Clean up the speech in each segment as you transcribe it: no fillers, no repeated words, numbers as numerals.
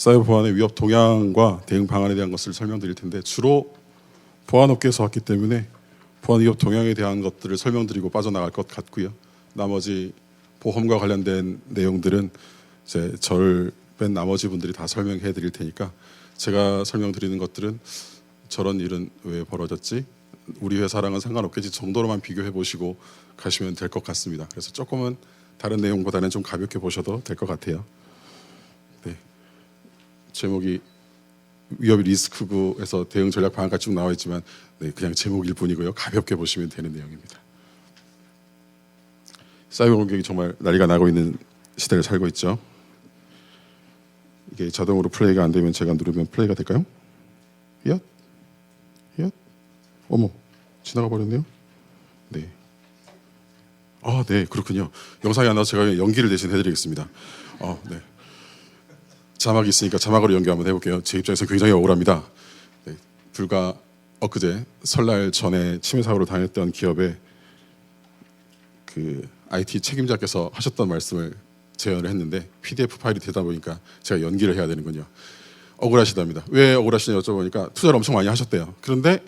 사이버 보안의 위협 동향과 대응 방안에 대한 것을 설명드릴 텐데, 주로 보안업계에서 왔기 때문에 보안 위협 동향에 대한 것들을 설명드리고 빠져나갈 것 같고요. 나머지 보험과 관련된 내용들은 이제 저를 뺀 나머지 분들이 다 설명해 드릴 테니까, 제가 설명드리는 것들은 저런 일은 왜 벌어졌지? 우리 회사랑은 상관없겠지 정도로만 비교해 보시고 가시면 될 것 같습니다. 그래서 조금은 다른 내용보다는 좀 가볍게 보셔도 될 것 같아요. 네. 제목이 위협 리스크부에서 대응 전략 방안까지 쭉 나와 있지만, 네, 그냥 제목일 뿐이고요. 가볍게 보시면 되는 내용입니다. 사이버 공격이 정말 난리가 나고 있는 시대를 살고 있죠. 이게 자동으로 플레이가 안 되면 제가 누르면 플레이가 될까요? 야, 야, 어머, 지나가 버렸네요. 네. 아, 네, 그렇군요. 영상이 안 나와서 제가 연기를 대신 해드리겠습니다. 네. 자막이 있으니까 자막으로 연기 한번 해볼게요. 제 입장에서 굉장히 억울합니다. 네, 불과 엊그제 설날 전에 침해 사고를 당했던 기업의 그 IT 책임자께서 하셨던 말씀을 재현을 했는데, PDF 파일이 되다 보니까 제가 연기를 해야 되는군요. 억울하시답니다. 왜 억울하시냐 여쭤보니까 투자를 엄청 많이 하셨대요. 그런데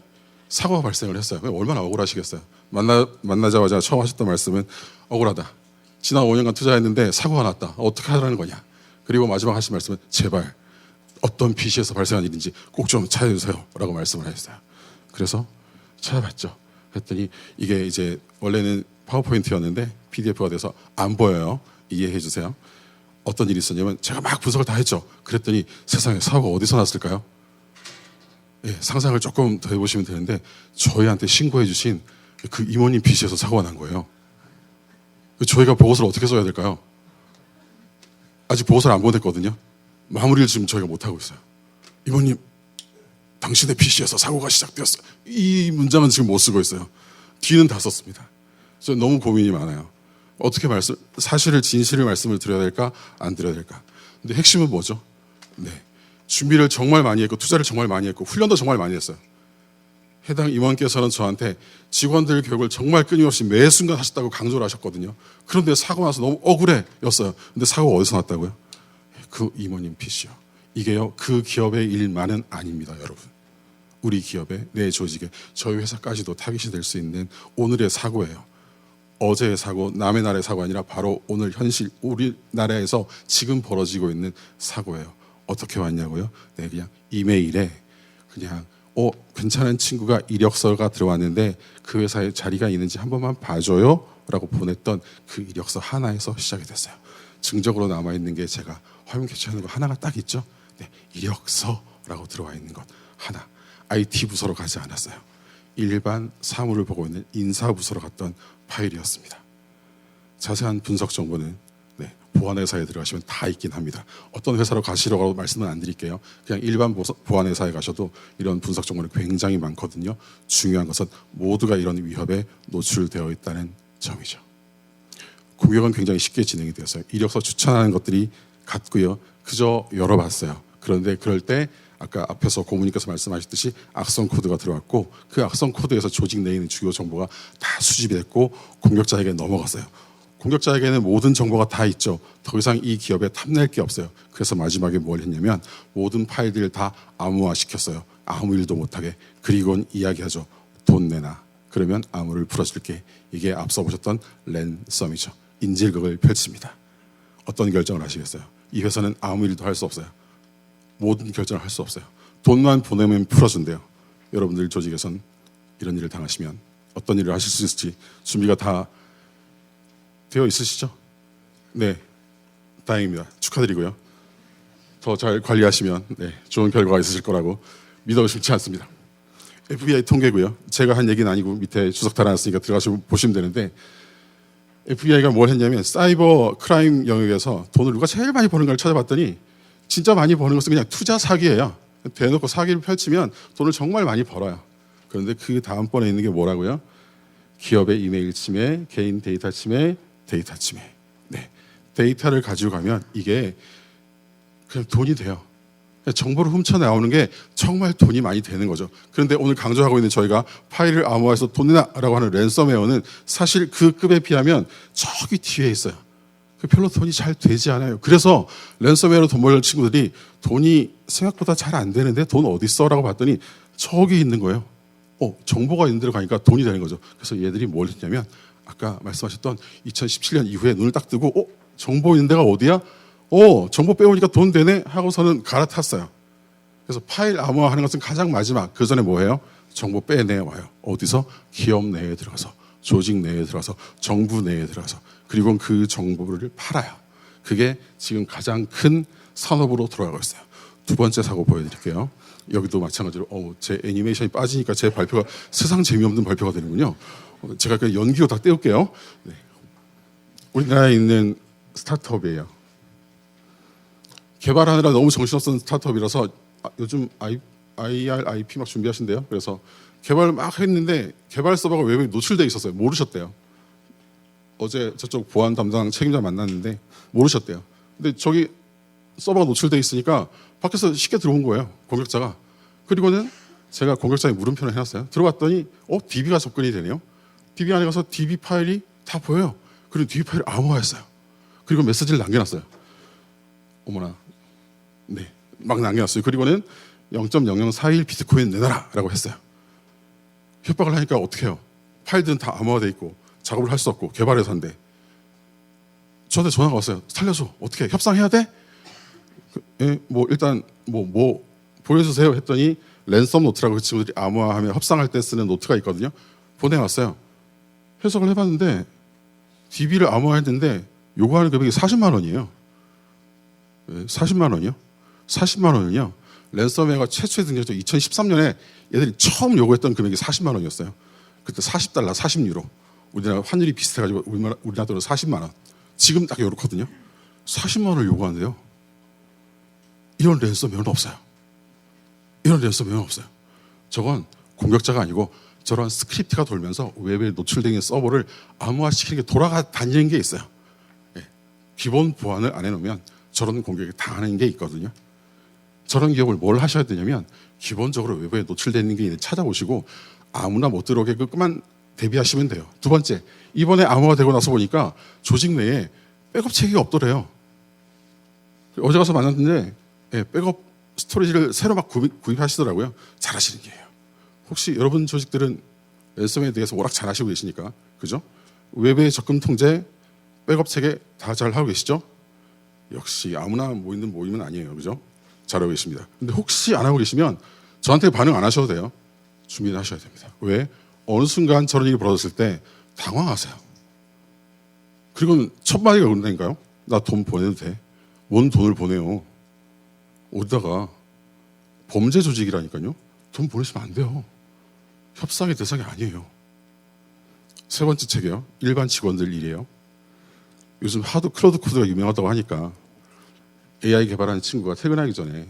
사고가 발생을 했어요. 얼마나 억울하시겠어요. 만나자마자 처음 하셨던 말씀은 억울하다. 지난 5년간 투자했는데 사고가 났다. 어떻게 하라는 거냐. 그리고 마지막 하신 말씀은 제발 어떤 PC에서 발생한 일인지 꼭 좀 찾아주세요 라고 말씀을 하셨어요. 그래서 찾아봤죠. 했더니 이게 이제 원래는 파워포인트였는데 PDF가 돼서 안 보여요. 이해해 주세요. 어떤 일이 있었냐면, 제가 막 분석을 다 했죠. 그랬더니 세상에 사고가 어디서 났을까요? 예, 상상을 조금 더 해보시면 되는데, 저희한테 신고해 주신 그 이모님 PC에서 사고가 난 거예요. 저희가 보고서를 어떻게 써야 될까요? 아직 보고서를 안 보냈거든요. 마무리를 지금 저희가 못하고 있어요. 이모님, 당신의 PC에서 사고가 시작되었어요. 이 문장은 지금 못 쓰고 있어요. 뒤는 다 썼습니다. 저는 너무 고민이 많아요. 어떻게 사실을, 진실을 말씀을 드려야 될까, 안 드려야 될까. 근데 핵심은 뭐죠? 네, 준비를 정말 많이 했고, 투자를 정말 많이 했고, 훈련도 정말 많이 했어요. 해당 임원께서는 저한테 직원들 교육을 정말 끊임없이 매 순간 하셨다고 강조를 하셨거든요. 그런데 사고 나서 너무 억울해였어요. 근데 사고가 어디서 났다고요? 그 임원님 PC요. 이게요, 그 기업의 일만은 아닙니다, 여러분. 우리 기업의, 내 조직에, 저희 회사까지도 타깃이 될 수 있는 오늘의 사고예요. 어제의 사고, 남의 나라의 사고가 아니라 바로 오늘 현실, 우리나라에서 지금 벌어지고 있는 사고예요. 어떻게 왔냐고요? 네, 그냥 이메일에 그냥 괜찮은 친구가 이력서가 들어왔는데 그 회사에 자리가 있는지 한 번만 봐줘요 라고 보냈던 그 이력서 하나에서 시작이 됐어요. 증적으로 남아있는 게 제가 화면 캡처하는 거 하나가 딱 있죠. 네, 이력서라고 들어와 있는 것 하나. IT 부서로 가지 않았어요. 일반 사무를 보고 있는 인사부서로 갔던 파일이었습니다. 자세한 분석 정보는 보안회사에 들어가시면 다 있긴 합니다. 어떤 회사로 가시라고 말씀은 안 드릴게요. 그냥 일반 보안회사에 가셔도 이런 분석 정보는 굉장히 많거든요. 중요한 것은 모두가 이런 위협에 노출되어 있다는 점이죠. 공격은 굉장히 쉽게 진행이 되었어요. 이력서 추천하는 것들이 같고요. 그저 열어봤어요. 그런데 그럴 때 아까 앞에서 고문님께서 말씀하셨듯이 악성 코드가 들어왔고, 그 악성 코드에서 조직 내에 있는 주요 정보가 다 수집이 됐고 공격자에게 넘어갔어요. 공격자에게는 모든 정보가 다 있죠. 더 이상 이 기업에 탐낼 게 없어요. 그래서 마지막에 뭘 했냐면 모든 파일들을 다 암호화시켰어요. 아무 일도 못하게. 그리고는 이야기하죠. 돈 내놔. 그러면 암호를 풀어줄게. 이게 앞서 보셨던 랜섬이죠. 인질극을 펼칩니다. 어떤 결정을 하시겠어요? 이 회사는 아무 일도 할 수 없어요. 모든 결정을 할 수 없어요. 돈만 보내면 풀어준대요. 여러분들 조직에선 이런 일을 당하시면 어떤 일을 하실 수 있을지 준비가 다 되어 있으시죠? 네, 다행입니다. 축하드리고요. 더 잘 관리하시면 좋은 결과가 있으실 거라고 믿어 싶지 않습니다. FBI 통계고요. 제가 한 얘기는 아니고 밑에 주석 달아놨으니까 들어가시고 보시면 되는데, FBI가 뭘 했냐면 사이버 크라임 영역에서 돈을 누가 제일 많이 버는가를 찾아봤더니 진짜 많이 버는 것은 그냥 투자 사기예요. 대놓고 사기를 펼치면 돈을 정말 많이 벌어요. 그런데 그 다음번에 있는 게 뭐라고요? 기업의 이메일 침해, 개인 데이터 침해, 데이터 침해. 네, 데이터를 가지고 가면 이게 그냥 돈이 돼요. 정보를 훔쳐 나오는 게 정말 돈이 많이 되는 거죠. 그런데 오늘 강조하고 있는 저희가 파일을 암호화해서 돈 내놔라고 하는 랜섬웨어는 사실 그 급에 비하면 저기 뒤에 있어요. 별로 돈이 잘 되지 않아요. 그래서 랜섬웨어로 돈 벌는 친구들이 돈이 생각보다 잘 안 되는데 돈 어디 있어라고 봤더니 저기 있는 거예요. 정보가 있는 데로 가니까 돈이 되는 거죠. 그래서 얘들이 뭘 했냐면 아까 말씀하셨던 2017년 이후에 눈을 딱 뜨고 정보 있는 데가 어디야? 정보 빼오니까 돈 되네 하고서는 갈아탔어요. 그래서 파일 암호화하는 것은 가장 마지막. 그 전에 뭐예요? 정보 빼내와요. 어디서? 기업 내에 들어가서, 조직 내에 들어가서, 정부 내에 들어가서, 그리고 그 정보를 팔아요. 그게 지금 가장 큰 산업으로 돌아가고 있어요. 두 번째 사고 보여드릴게요. 여기도 마찬가지로 제 애니메이션이 빠지니까 제 발표가 세상 재미없는 발표가 되는군요. 제가 그 연기로 다 떼울게요. 네. 우리나라에 있는 스타트업이에요. 개발하느라 너무 정신없는 스타트업이라서 요즘 IRIP 막 준비하신대요. 그래서 개발을 막 했는데 개발 서버가 외부에 노출돼 있었어요. 모르셨대요. 어제 저쪽 보안 담당 책임자 만났는데 모르셨대요. 근데 저기 서버가 노출돼 있으니까 밖에서 쉽게 들어온 거예요. 공격자가. 그리고는 제가 공격자의 물음표를 해놨어요. 들어갔더니 DB가 접근이 되네요. DB 안에 가서 DB 파일이 다 보여요. 그리고 DB 파일을 암호화했어요. 그리고 메시지를 남겨놨어요. 어머나. 네, 막 남겨놨어요. 그리고는 0.0041 비트코인 내놔라라고 했어요. 협박을 하니까 어떻게 해요? 파일들은 다 암호화돼 있고 작업을 할 수 없고 개발회사인데 저한테 전화가 왔어요. 살려줘. 어떻게 해? 협상해야 돼? 일단 보여주세요 했더니 랜섬 노트라고 그 친구들이 암호화하면 협상할 때 쓰는 노트가 있거든요. 보내왔어요. 해석을 해봤는데 DB를 암호화했는데 요구하는 금액이 40만 원이에요. 40만 원이요? 40만 원은요. 랜섬웨어가 최초에 등장했죠. 2013년에 얘들이 처음 요구했던 금액이 40만 원이었어요. 그때 40달러, 40유로. 우리나라 환율이 비슷해가지고 우리나라 돈으로 40만 원. 지금 딱 요렇거든요. 40만 원을 요구하는데요. 이런 랜섬웨어는 없어요. 이런 랜섬웨어는 없어요. 저건 공격자가 아니고 저런 스크립트가 돌면서 웹에 노출된 서버를 암호화시키는 게 돌아다니는 게 있어요. 기본 보안을 안 해놓으면 저런 공격에 당하는 게 있거든요. 저런 기업을 뭘 하셔야 되냐면 기본적으로 외부에 노출되는 게 있는지 찾아보시고 아무나 못 들어오게끔만 대비하시면 돼요. 두 번째, 이번에 암호화 되고 나서 보니까 조직 내에 백업 체계가 없더래요. 어제 가서 만났는데 백업 스토리지를 새로 막 구입하시더라고요. 잘하시는 게예요. 혹시 여러분 조직들은 랜섬웨어에 대해서 워낙 잘하시고 계시니까 그죠? 외부의 접근 통제, 백업 체계 다 잘 하고 계시죠? 역시 아무나 모이는 모임은 아니에요. 그죠? 잘하고 계십니다. 근데 혹시 안 하고 계시면 저한테 반응 안 하셔도 돼요. 준비를 하셔야 됩니다. 왜? 어느 순간 저런 일이 벌어졌을 때 당황하세요. 그리고 첫 마디가 그런다니까요. 나 돈 보내도 돼. 뭔 돈을 보내요. 어디다가 범죄 조직이라니까요. 돈 보내시면 안 돼요. 협상의 대상이 아니에요. 세 번째 책이요. 일반 직원들 일이에요. 요즘 하도 클로드 코드가 유명하다고 하니까 AI 개발하는 친구가 퇴근하기 전에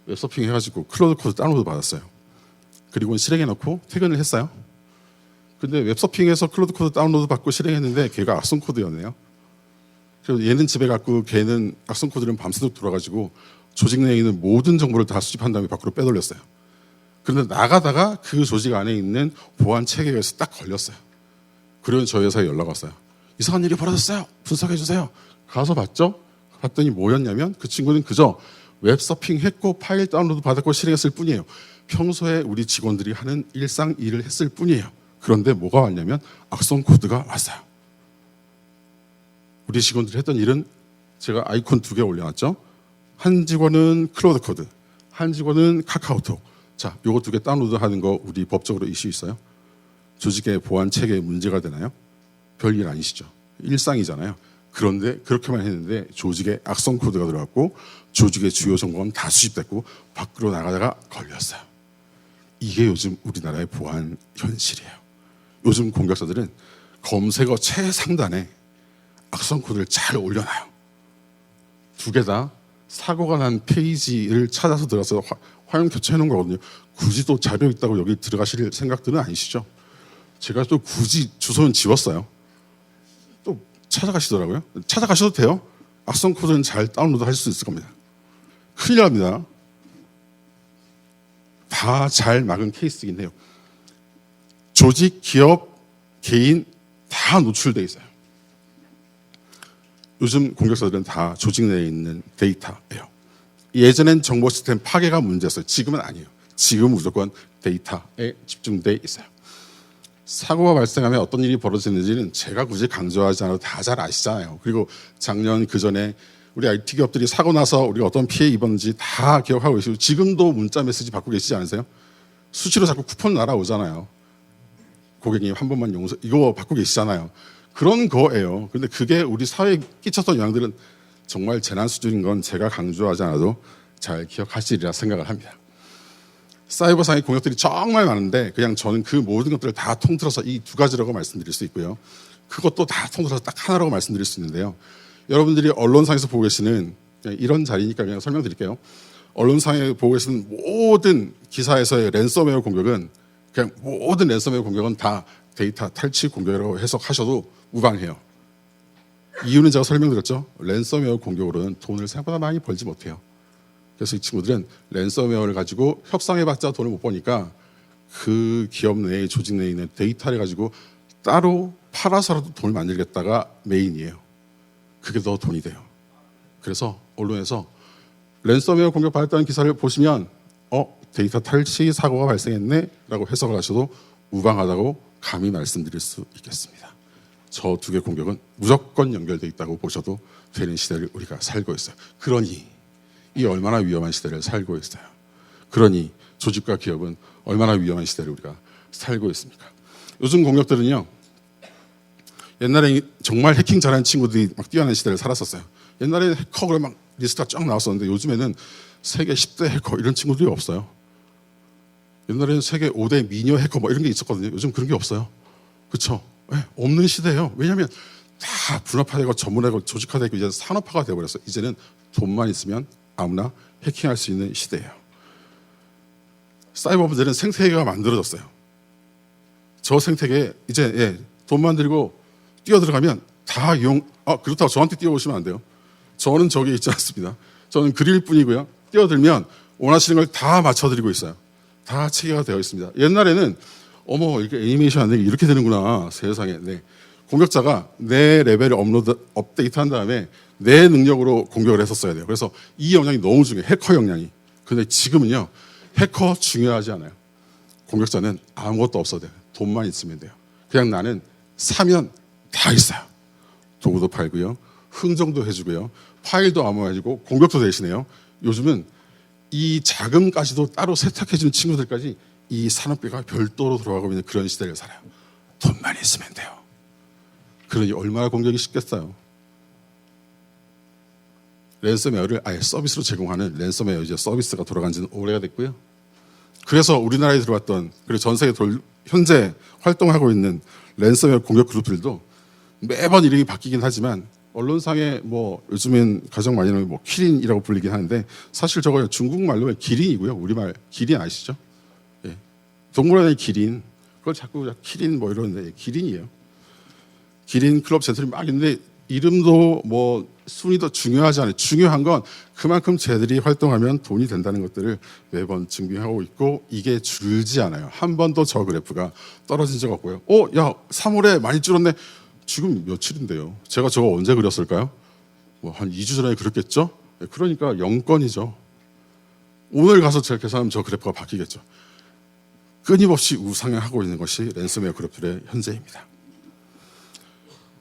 웹서핑 해가지고 클로드 코드 다운로드 받았어요. 그리고 실행해놓고 퇴근을 했어요. 근데 웹서핑에서 클로드 코드 다운로드 받고 실행했는데 걔가 악성 코드였네요. 그래서 얘는 집에 갔고 걔는 악성 코드는 밤새도록 돌아가지고 조직 내에 있는 모든 정보를 다 수집한 다음에 밖으로 빼돌렸어요. 그런데 나가다가 그 조직 안에 있는 보안 체계에서 딱 걸렸어요. 그러면 저희 회사에 연락 왔어요. 이상한 일이 벌어졌어요. 분석해 주세요. 가서 봤죠? 봤더니 뭐였냐면 그 친구는 그저 웹서핑 했고 파일 다운로드 받았고 실행했을 뿐이에요. 평소에 우리 직원들이 하는 일상 일을 했을 뿐이에요. 그런데 뭐가 왔냐면 악성 코드가 왔어요. 우리 직원들이 했던 일은 제가 아이콘 2개 올려놨죠. 한 직원은 클로드 코드, 한 직원은 카카오톡. 자, 요거 2개 다운로드 하는 거 우리 법적으로 이슈 있어요? 조직의 보안 체계에 문제가 되나요? 별일 아니시죠. 일상이잖아요. 그런데 그렇게만 했는데 조직에 악성 코드가 들어갔고 조직의 주요 정보는 다 수집됐고 밖으로 나가다가 걸렸어요. 이게 요즘 우리나라의 보안 현실이에요. 요즘 공격자들은 검색어 최상단에 악성 코드를 잘 올려놔요. 2개 다 사고가 난 페이지를 찾아서 들어가서 화면 교체해 놓은 거거든요. 굳이 또 자료 있다고 여기 들어가실 생각들은 아니시죠? 제가 또 굳이 주소는 지웠어요. 또 찾아가시더라고요. 찾아가셔도 돼요. 악성 코드는 잘 다운로드 하실 수 있을 겁니다. 큰일 납니다. 다 잘 막은 케이스이긴 해요. 조직, 기업, 개인 다 노출돼 있어요. 요즘 공격자들은 다 조직 내에 있는 데이터예요. 예전엔 정보 시스템 파괴가 문제였어요. 지금은 아니에요. 지금 무조건 데이터에 집중돼 있어요. 사고가 발생하면 어떤 일이 벌어지는지는 제가 굳이 강조하지 않아도 다 잘 아시잖아요. 그리고 작년 그전에 우리 IT 기업들이 사고 나서 우리가 어떤 피해 입었는지 다 기억하고 계시고 지금도 문자 메시지 받고 계시지 않으세요? 수시로 자꾸 쿠폰 날아오잖아요. 고객님 한 번만 용서 이거 받고 계시잖아요. 그런 거예요. 근데 그게 우리 사회에 끼쳤던 영향들은 정말 재난 수준인 건 제가 강조하지 않아도 잘 기억하시리라 생각을 합니다. 사이버상의 공격들이 정말 많은데 그냥 저는 그 모든 것들을 다 통틀어서 이 두 가지라고 말씀드릴 수 있고요. 그것도 다 통틀어서 딱 하나라고 말씀드릴 수 있는데요. 여러분들이 언론상에서 보고 계시는 이런 자리니까 그냥 설명드릴게요. 언론상에 보고 계시는 모든 기사에서의 랜섬웨어 공격은 그냥 모든 랜섬웨어 공격은 다 데이터 탈취 공격이라고 해석하셔도 무방해요. 이유는 제가 설명드렸죠. 랜섬웨어 공격으로는 돈을 생각보다 많이 벌지 못해요. 그래서 이 친구들은 랜섬웨어를 가지고 협상해봤자 돈을 못 버니까 그 기업 내에 조직 내에 있는 데이터를 가지고 따로 팔아서라도 돈을 만들겠다가 메인이에요. 그게 더 돈이 돼요. 그래서 언론에서 랜섬웨어 공격 받았다는 기사를 보시면 데이터 탈취 사고가 발생했네 라고 해석을 하셔도 무방하다고 감히 말씀드릴 수 있겠습니다. 저 두 개 공격은 무조건 연결되어 있다고 보셔도 되는 시대를 우리가 살고 있어요. 그러니 이 얼마나 위험한 시대를 살고 있어요. 그러니 조직과 기업은 얼마나 위험한 시대를 우리가 살고 있습니까? 요즘 공격들은요. 옛날에 정말 해킹 잘하는 친구들이 막 뛰어난 시대를 살았었어요. 옛날에 해커 그러면 막 리스트가 쫙 나왔었는데 요즘에는 세계 10대 해커 이런 친구들이 없어요. 옛날에는 세계 5대 미녀 해커 뭐 이런 게 있었거든요. 요즘 그런 게 없어요. 그렇죠? 네, 없는 시대예요. 왜냐하면 다 분업화되고 전문화되고 조직화되고 이제 산업화가 되어버렸어요. 이제는 돈만 있으면 아무나 해킹할 수 있는 시대예요. 사이버범죄는 생태계가 만들어졌어요. 저 생태계에 이제 돈만 들고 뛰어들어가면 다 그렇다고 저한테 뛰어오시면 안 돼요. 저는 저기 있지 않습니다. 저는 그릴 뿐이고요. 뛰어들면 원하시는 걸 다 맞춰드리고 있어요. 다 체계가 되어 있습니다. 옛날에는 이렇게 애니메이션 안 되게 이렇게 되는구나 세상에. 네. 공격자가 내 레벨을 업데이트한 다음에 내 능력으로 공격을 했었어야 돼요. 그래서 이 역량이 너무 중요해요. 해커 역량이. 근데 지금은요. 해커 중요하지 않아요. 공격자는 아무것도 없어도 돼요. 돈만 있으면 돼요. 그냥 나는 사면 다 있어요. 도구도 팔고요. 흥정도 해주고요. 파일도 암호해주고 공격도 대신해요. 요즘은 이 자금까지도 따로 세탁해주는 친구들까지 이 산업계가 별도로 들어가고 있는 그런 시대를 살아요. 돈만 있으면 돼요. 그러니 얼마나 공격이 쉽겠어요. 랜섬웨어를 아예 서비스로 제공하는 랜섬웨어 이제 서비스가 돌아간 지는 오래가 됐고요. 그래서 우리나라에 들어왔던 그리고 전 세계 현재 활동하고 있는 랜섬웨어 공격 그룹들도 매번 이름이 바뀌긴 하지만 언론상에 요즘엔 가장 많이 나오는 키린이라고 불리긴 하는데 사실 저거 중국말로 기린이고요. 우리말 기린 아시죠? 예. 동물원의 기린 그걸 자꾸 키린 이러는데 기린이에요. 기린 클럽 젠틀이 막 있는데 이름도 순위도 중요하지 않아요. 중요한 건 그만큼 쟤들이 활동하면 돈이 된다는 것들을 매번 증명하고 있고 이게 줄지 않아요. 한 번도 저 그래프가 떨어진 적 없고요. 3월에 많이 줄었네. 지금 며칠인데요. 제가 저거 언제 그렸을까요? 한 2주 전에 그렸겠죠? 그러니까 0건이죠. 오늘 가서 제가 계산하면 저 그래프가 바뀌겠죠. 끊임없이 우상향하고 있는 것이 랜섬웨어 그룹들의 현재입니다.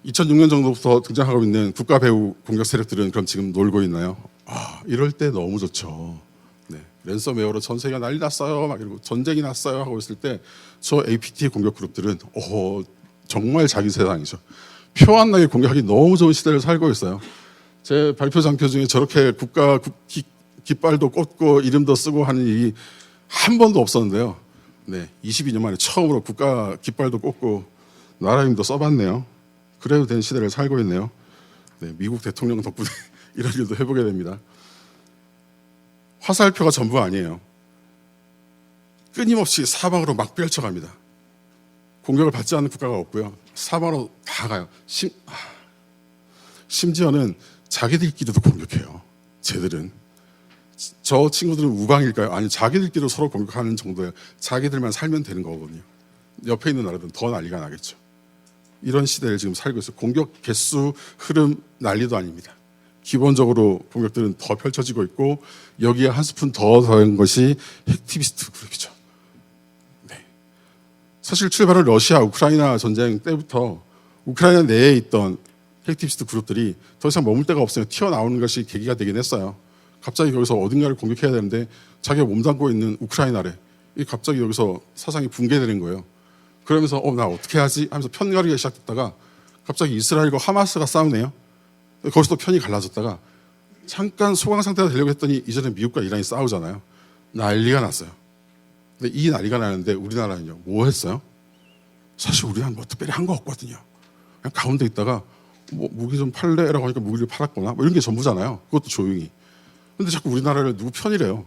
2006년 정도부터 등장하고 있는 국가 배후 공격 세력들은 그럼 지금 놀고 있나요? 이럴 때 너무 좋죠. 네, 랜섬웨어로 전 세계가 난리 났어요. 막 이러고 전쟁이 났어요 하고 있을 때 저 APT 공격 그룹들은 정말 자기 세상이죠. 표 안 나게 공격하기 너무 좋은 시대를 살고 있어요. 제 발표 장표 중에 저렇게 국가 깃발도 꽂고 이름도 쓰고 하는 일이 한 번도 없었는데요. 네, 22년 만에 처음으로 국가 깃발도 꽂고 나라 이름도 써봤네요. 그래도 된 시대를 살고 있네요. 네, 미국 대통령 덕분에 이런 일도 해보게 됩니다. 화살표가 전부 아니에요. 끊임없이 사방으로 막 펼쳐갑니다. 공격을 받지 않는 국가가 없고요. 사방으로 다 가요. 심지어는 자기들끼리도 공격해요. 쟤들은. 저 친구들은 우방일까요? 아니, 자기들끼리도 서로 공격하는 정도예요. 자기들만 살면 되는 거거든요. 옆에 있는 나라들은 더 난리가 나겠죠. 이런 시대를 지금 살고 있어요. 공격 개수 흐름 난리도 아닙니다. 기본적으로 공격들은 더 펼쳐지고 있고 여기에 한 스푼 더 더한 것이 핵티비스트 그룹이죠. 네. 사실 출발은 러시아 우크라이나 전쟁 때부터 우크라이나 내에 있던 핵티비스트 그룹들이 더 이상 머물 데가 없으면 튀어나오는 것이 계기가 되긴 했어요. 갑자기 여기서 어딘가를 공격해야 되는데 자기가 몸담고 있는 우크라이나래 갑자기 여기서 사상이 붕괴되는 거예요. 그러면서 나 어떻게 하지 하면서 편가르기가 시작됐다가 갑자기 이스라엘과 하마스가 싸우네요. 거기서 또 편이 갈라졌다가 잠깐 소강 상태가 되려고 했더니 이제는 미국과 이란이 싸우잖아요. 난리가 났어요. 근데 이 난리가 나는데 우리나라는요 뭐 했어요? 사실 우리나라는 뭐 특별히 한 거 없거든요. 그냥 가운데 있다가 뭐 무기 좀 팔래라고 하니까 무기를 팔았거나 뭐 이런 게 전부잖아요. 그것도 조용히. 근데 자꾸 우리나라를 누구 편이래요.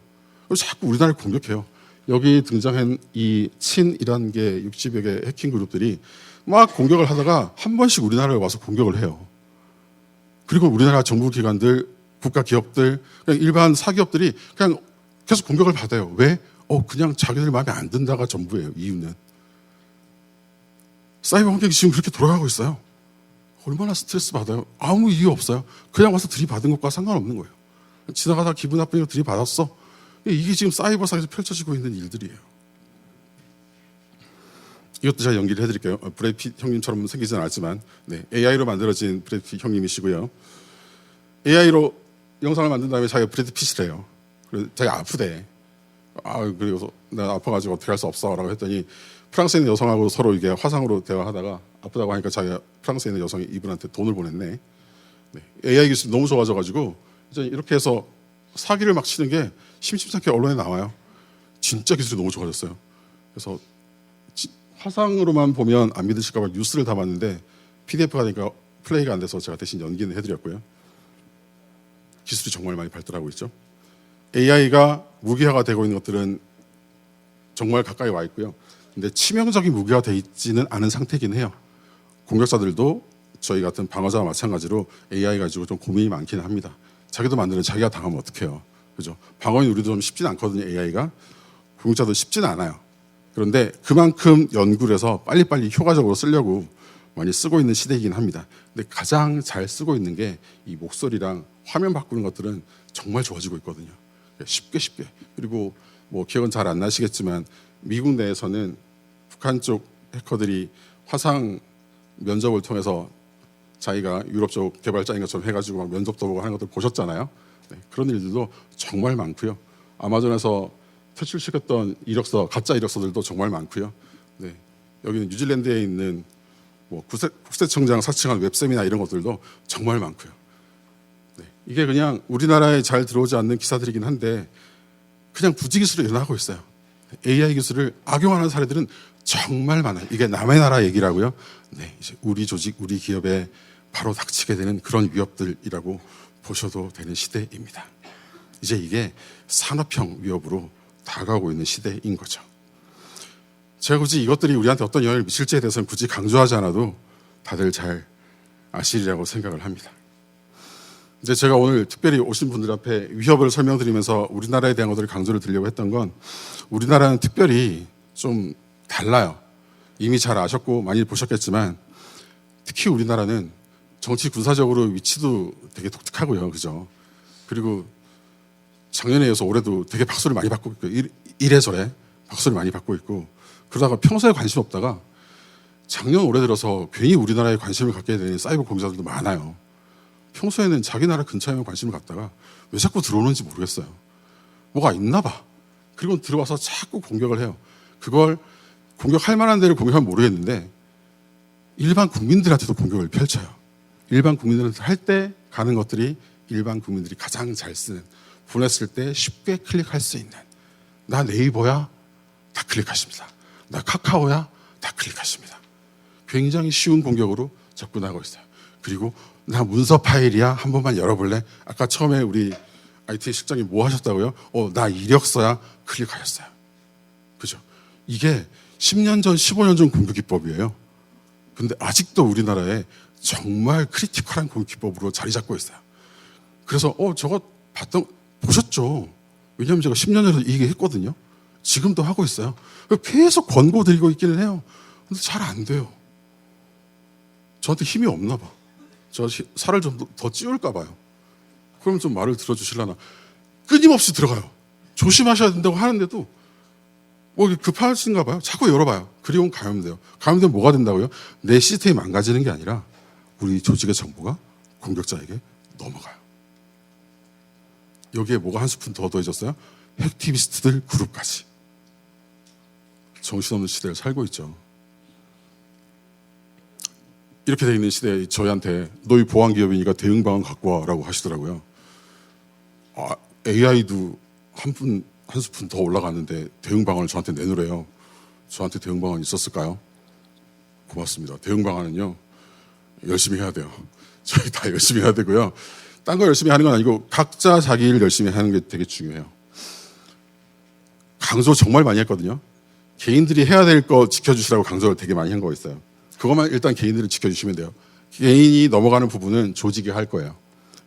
그래서 자꾸 우리나라를 공격해요. 여기 등장한 이 친이란 게 60여 개 해킹 그룹들이 막 공격을 하다가 한 번씩 우리나라에 와서 공격을 해요. 그리고 우리나라 정부 기관들, 국가 기업들, 그냥 일반 사기업들이 그냥 계속 공격을 받아요. 왜? 그냥 자기들 마음에 안 든다가 전부예요. 이유는. 사이버 환경이 지금 그렇게 돌아가고 있어요. 얼마나 스트레스 받아요? 아무 이유 없어요. 그냥 와서 들이받은 것과 상관없는 거예요. 지나가다 기분 나쁘니까 들이받았어. 이게 지금 사이버상에서 펼쳐지고 있는 일들이에요. 이것도 제가 연기를 해드릴게요. 브래드 핏 형님처럼 생기진 않았지만 AI로 만들어진 브래드 핏 형님이시고요. AI로 영상을 만든 다음에 자기가 브래드 핏이래요. 그래서 자기가 아프대. 그래서 나 아파가지고 어떻게 할 수 없어 라고 했더니 프랑스에 있는 여성하고 서로 이게 화상으로 대화하다가 아프다고 하니까 자기가 프랑스에 있는 여성이 이분한테 돈을 보냈네. AI 기술이 너무 좋아져가지고 이제 이렇게 해서 사기를 막 치는 게 심심찮게 언론에 나와요. 진짜 기술이 너무 좋아졌어요. 그래서 화상으로만 보면 안 믿으실까 봐 뉴스를 담았는데 PDF가 되니까 플레이가 안 돼서 제가 대신 연기는 해드렸고요. 기술이 정말 많이 발달하고 있죠. AI가 무기화가 되고 있는 것들은 정말 가까이 와 있고요. 근데 치명적인 무기화 돼 있지는 않은 상태이긴 해요. 공격자들도 저희 같은 방어자와 마찬가지로 AI 가지고 좀 고민이 많기는 합니다. 자기도 만드는 자기가 당하면 어떡해요. 그죠? 방어인 우리도 좀 쉽진 않거든요. AI가. 공격자도 쉽지는 않아요. 그런데 그만큼 연구를 해서 빨리빨리 효과적으로 쓰려고 많이 쓰고 있는 시대이긴 합니다. 근데 가장 잘 쓰고 있는 게 이 목소리랑 화면 바꾸는 것들은 정말 좋아지고 있거든요. 쉽게. 그리고 뭐 기억은 잘 안 나시겠지만 미국 내에서는 북한 쪽 해커들이 화상 면접을 통해서 자기가 유럽 쪽 개발자인 것처럼 해가지고 막 면접도 보고 하는 것들 보셨잖아요. 그런 일들도 정말 많고요. 아마존에서 퇴출시켰던 이력서, 가짜 이력서들도 정말 많고요. 여기는 뉴질랜드에 있는 뭐 국세청장 사칭한 웹셈이나 이런 것들도 정말 많고요. 이게 그냥 우리나라에 잘 들어오지 않는 기사들이긴 한데 그냥 부지기수로 일어나고 있어요. AI 기술을 악용하는 사례들은 정말 많아요. 이게 남의 나라 얘기라고요. 이제 우리 조직, 우리 기업에 바로 닥치게 되는 그런 위협들이라고 보셔도 되는 시대입니다. 이제 이게 산업형 위협으로 다가오고 있는 시대인 거죠. 제가 굳이 이것들이 우리한테 어떤 영향을 미칠지에 대해서는 굳이 강조하지 않아도 다들 잘 아시리라고 생각을 합니다. 이제 제가 오늘 특별히 오신 분들 앞에 위협을 설명드리면서 우리나라에 대한 것들을 강조를 드리려고 했던 건 우리나라는 특별히 좀 달라요. 이미 잘 아셨고 많이 보셨겠지만 특히 우리나라는 정치 군사적으로 위치도 되게 독특하고요. 그죠? 그리고 작년에 이어서 올해도 되게 박수를 많이 받고 있고 이래저래 박수를 많이 받고 있고 그러다가 평소에 관심 없다가 작년 올해 들어서 괜히 우리나라에 관심을 갖게 되는 사이버 공작들도 많아요. 평소에는 자기 나라 근처에만 관심을 갖다가 왜 자꾸 들어오는지 모르겠어요. 뭐가 있나 봐. 그리고 들어와서 자꾸 공격을 해요. 그걸 공격할 만한 데를 공격하면 모르겠는데 일반 국민들한테도 공격을 펼쳐요. 일반 국민들한테 할 때 가는 것들이 일반 국민들이 가장 잘 쓰는 보냈을 때 쉽게 클릭할 수 있는 나 네이버야? 다 클릭하십니다. 나 카카오야? 다 클릭하십니다. 굉장히 쉬운 공격으로 접근하고 있어요. 그리고 나 문서 파일이야? 한 번만 열어볼래? 아까 처음에 우리 IT 실장님 뭐 하셨다고요? 나 이력서야? 클릭하셨어요. 그죠? 이게 10년 전, 15년 전 공격 기법이에요. 근데 아직도 우리나라에 정말 크리티컬한 공격 기법으로 자리 잡고 있어요. 그래서 저거 보셨죠? 왜냐하면 제가 10년 전에 이 얘기 했거든요. 지금도 하고 있어요. 계속 권고 드리고 있기는 해요. 근데 잘 안 돼요. 저한테 힘이 없나 봐. 저 살을 좀 더 찌울까 봐요. 그럼 좀 말을 들어주실라나. 끊임없이 들어가요. 조심하셔야 된다고 하는데도 뭐 급하신가 봐요. 자꾸 열어봐요. 그리고 감염돼요. 감염되면 뭐가 된다고요? 내 시스템이 망가지는 게 아니라 우리 조직의 정보가 공격자에게 넘어가요. 여기에 뭐가 한 스푼 더 더해졌어요? 액티비스트들 그룹까지. 정신없는 시대를 살고 있죠. 이렇게 돼 있는 시대에 저희한테 너희 보안 기업이니까 대응 방안 갖고 와라고 하시더라고요. AI도 한 스푼 더 올라갔는데 대응 방안을 저한테 내놓으래요. 저한테 대응 방안 있었을까요? 고맙습니다. 대응 방안은요, 열심히 해야 돼요. 저희 다 열심히 해야 되고요. 딴 거 열심히 하는 건 아니고 각자 자기 일 열심히 하는 게 되게 중요해요. 강조 정말 많이 했거든요. 개인들이 해야 될 거 지켜주시라고 강조를 되게 많이 한 거 있어요. 그것만 일단 개인들은 지켜주시면 돼요. 개인이 넘어가는 부분은 조직이 할 거예요.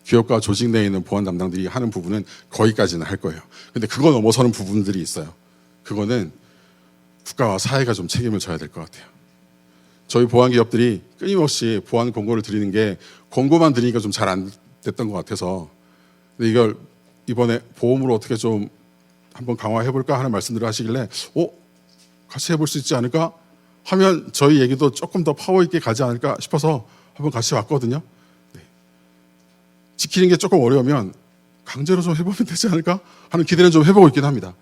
기업과 조직 내에 있는 보안 담당들이 하는 부분은 거기까지는 할 거예요. 근데 그거 넘어서는 부분들이 있어요. 그거는 국가와 사회가 좀 책임을 져야 될 것 같아요. 저희 보안 기업들이 끊임없이 보안 공고를 드리는 게 공고만 드리니까 좀 잘 안 됐던 것 같아서, 근데 이걸 이번에 보험으로 어떻게 좀 한번 강화해볼까 하는 말씀들을 하시길래 같이 해볼 수 있지 않을까 하면 저희 얘기도 조금 더 파워 있게 가지 않을까 싶어서 한번 같이 왔거든요. 네. 지키는 게 조금 어려우면 강제로 좀 해보면 되지 않을까 하는 기대는 좀 해보고 있긴 합니다.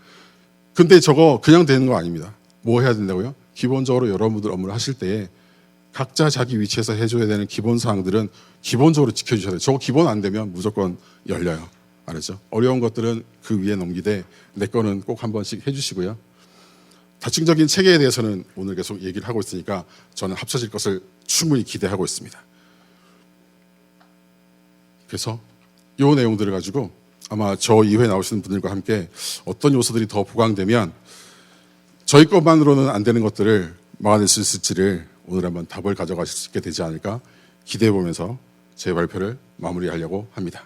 근데 저거 그냥 되는 거 아닙니다. 뭐 해야 된다고요? 기본적으로 여러분들 업무를 하실 때 각자 자기 위치에서 해줘야 되는 기본 사항들은 기본적으로 지켜주셔야 돼요. 저거 기본 안 되면 무조건 열려요. 알았죠? 어려운 것들은 그 위에 넘기되 내 거는 꼭 한 번씩 해주시고요. 다층적인 체계에 대해서는 오늘 계속 얘기를 하고 있으니까 저는 합쳐질 것을 충분히 기대하고 있습니다. 그래서 이 내용들을 가지고 아마 저 이후에 나오시는 분들과 함께 어떤 요소들이 더 보강되면 저희 것만으로는 안 되는 것들을 막아낼 수 있을지를 오늘 한번 답을 가져가실 수 있게 되지 않을까 기대해 보면서 제 발표를 마무리하려고 합니다.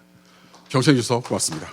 경청해 주셔서 고맙습니다.